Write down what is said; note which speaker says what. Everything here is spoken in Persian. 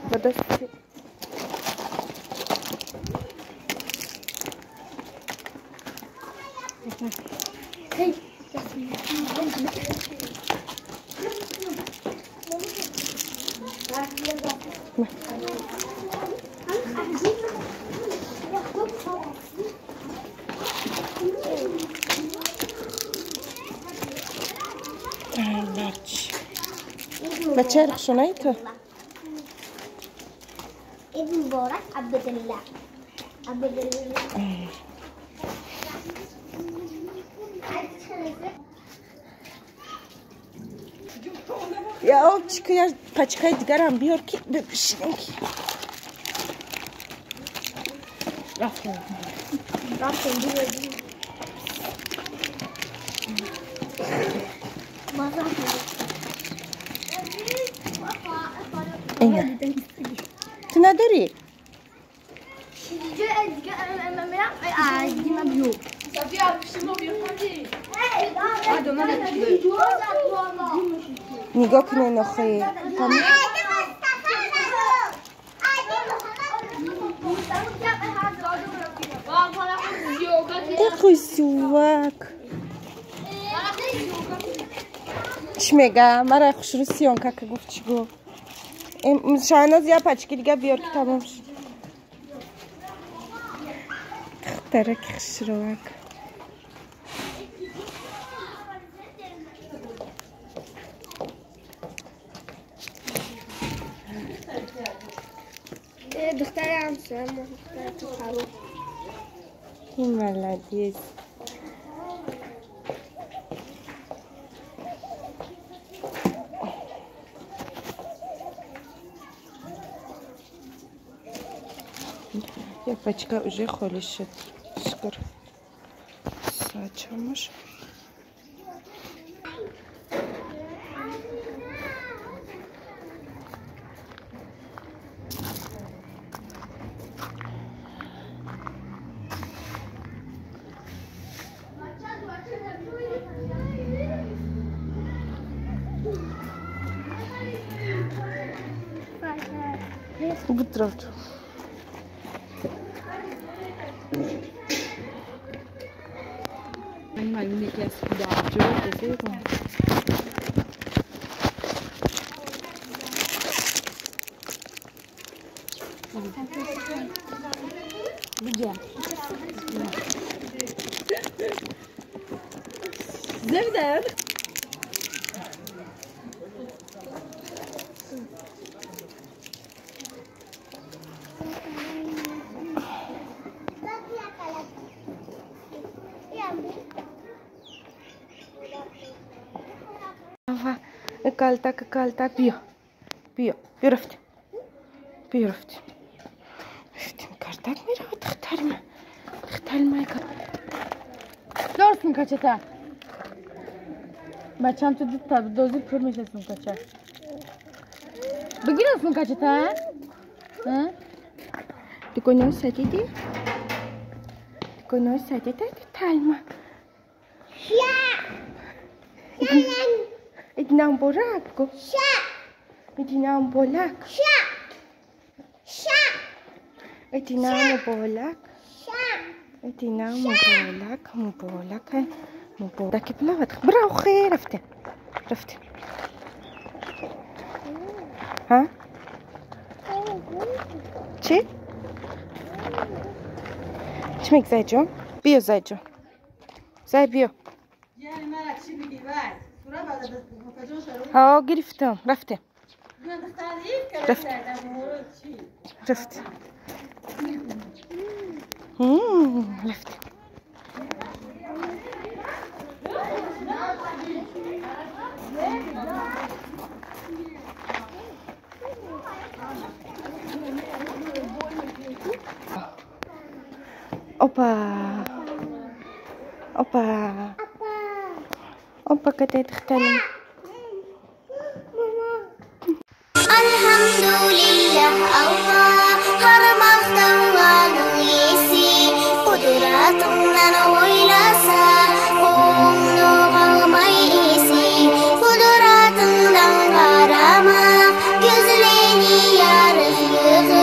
Speaker 1: Burada
Speaker 2: Hey.
Speaker 1: بچه شنایی تو
Speaker 2: ابن مبارك عبد الله
Speaker 1: یا او چیکار پچکای دیگر هم بیار که بپیشیم که رفتیم اینه تو نداری؟ نگاه کنه نخواهی اخوی سوک چی میگه؟ مرا خوش رو سیان که گفت چی گفت شاهناز یا پچکی دیگه بیار که تمام شد ترک خوش روک
Speaker 2: دختری هم سرم دختر تو خرو
Speaker 1: این ولدیز یا پچکا اوژه خالی شد شکر ساچمش Gıtrat. Anh này kia đỏ chưa để thế còn. Bây giờ. Nerede? Кальта, пио, рфти. Рфти, картак мира, тхтарма. Дорсун качета. Бачам tu dit tabi dozu körmeşesin kaça. Bugün kaçta? Ha? Ти коня садити? Ти коня садити тальма. Иднам борак. Иднам болак. Иднам болак. Иднам болак. مبارك بلاد برافو خير رفتي ها چی؟ چی میگی زیجون؟ بیا زیجون زی بیا ها گرفتم رفتی رفتی اوبا كده تختلف
Speaker 2: الحمد لله الله حرم اختوانو يسي قدراتنا نويلاسا قومنا غمي يسي قدراتنا غراما gözlerini ya rızkı